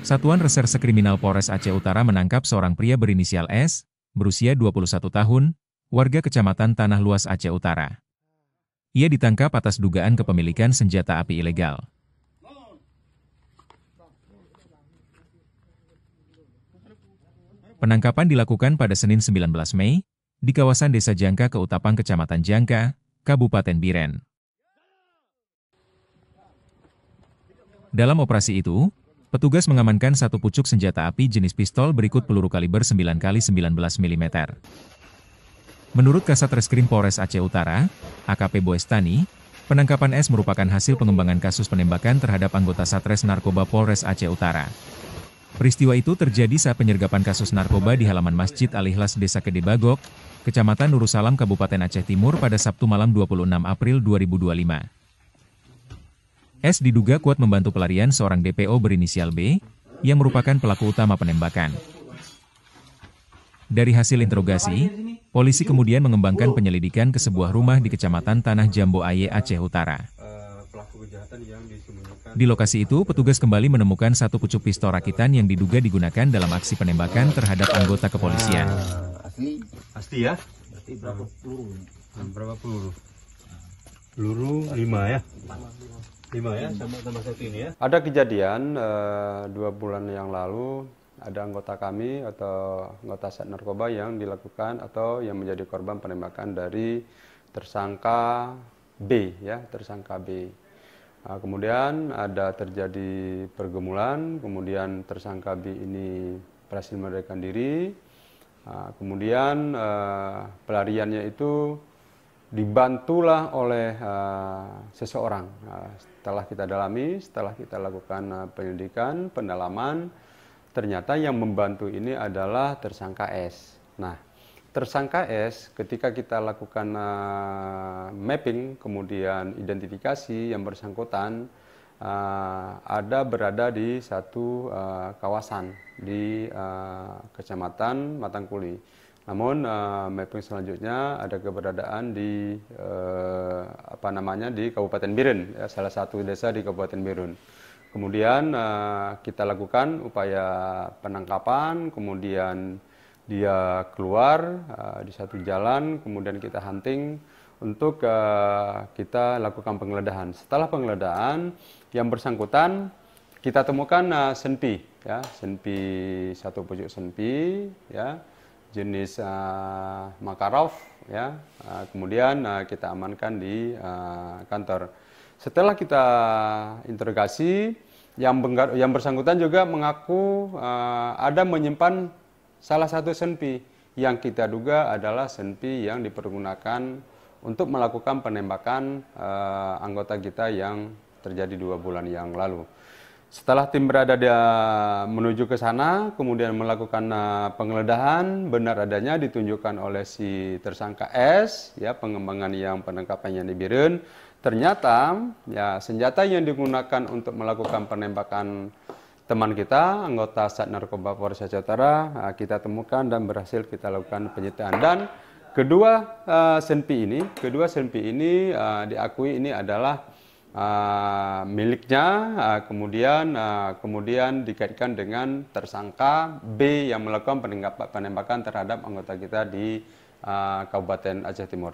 Satuan Reserse Kriminal Polres Aceh Utara menangkap seorang pria berinisial S, berusia 21 tahun, warga Kecamatan Tanah Luas Aceh Utara. Ia ditangkap atas dugaan kepemilikan senjata api ilegal. Penangkapan dilakukan pada Senin 19 Mei, di kawasan Desa Jangka Keutapang Kecamatan Jangka, Kabupaten Biren. Dalam operasi itu, petugas mengamankan satu pucuk senjata api jenis pistol berikut peluru kaliber 9x19 mm. Menurut Kasat Reskrim Polres Aceh Utara, AKP Boestani, penangkapan S merupakan hasil pengembangan kasus penembakan terhadap anggota Satres Narkoba Polres Aceh Utara. Peristiwa itu terjadi saat penyergapan kasus narkoba di halaman Masjid Al-Ikhlas Desa Kedebagok, Kecamatan Nurusalam Kabupaten Aceh Timur pada Sabtu malam 26 April 2025. S diduga kuat membantu pelarian seorang DPO berinisial B, yang merupakan pelaku utama penembakan. Dari hasil interogasi, polisi kemudian mengembangkan penyelidikan ke sebuah rumah di Kecamatan Tanah Jambo Aye, Aceh Utara. Di lokasi itu, petugas kembali menemukan satu pucuk pistol rakitan yang diduga digunakan dalam aksi penembakan terhadap anggota kepolisian. Asli ya? Berapa peluru? Berapa peluru? Peluru 5 ya? 5 ya, sama satu ini ya? Ada kejadian 2 bulan yang lalu, ada anggota kami atau anggota Sat Narkoba yang dilakukan atau yang menjadi korban penembakan dari tersangka B, ya, tersangka B. Kemudian ada terjadi pergumulan, kemudian tersangka B ini berhasil melarikan diri, kemudian pelariannya itu dibantulah oleh seseorang. Setelah kita dalami, setelah kita lakukan penyelidikan, pendalaman, ternyata yang membantu ini adalah tersangka S. Nah, tersangka S ketika kita lakukan mapping, kemudian identifikasi yang bersangkutan ada berada di satu kawasan di Kecamatan Matangkuli. Namun mapping selanjutnya ada keberadaan di di Kabupaten Biren, ya, salah satu desa di Kabupaten Biren. Kemudian kita lakukan upaya penangkapan, kemudian dia keluar di satu jalan, kemudian kita hunting untuk kita lakukan penggeledahan. Setelah penggeledahan, yang bersangkutan kita temukan senpi, ya, senpi, satu pucuk senpi, ya, jenis Makarov, ya. Kemudian kita amankan di kantor. Setelah kita interogasi, yang bersangkutan juga mengaku ada menyimpan salah satu senpi yang kita duga adalah senpi yang dipergunakan untuk melakukan penembakan anggota kita yang terjadi 2 bulan yang lalu. Setelah tim menuju ke sana, kemudian melakukan penggeledahan, benar adanya ditunjukkan oleh si tersangka S, ya, pengembangan yang penangkapannya di Biren. Ternyata ya senjata yang digunakan untuk melakukan penembakan teman kita, anggota Sat Narkoba Polres Aceh Utara, kita temukan dan berhasil kita lakukan penyitaan. Dan kedua senpi ini diakui ini adalah miliknya, kemudian dikaitkan dengan tersangka B yang melakukan penembakan terhadap anggota kita di Kabupaten Aceh Timur.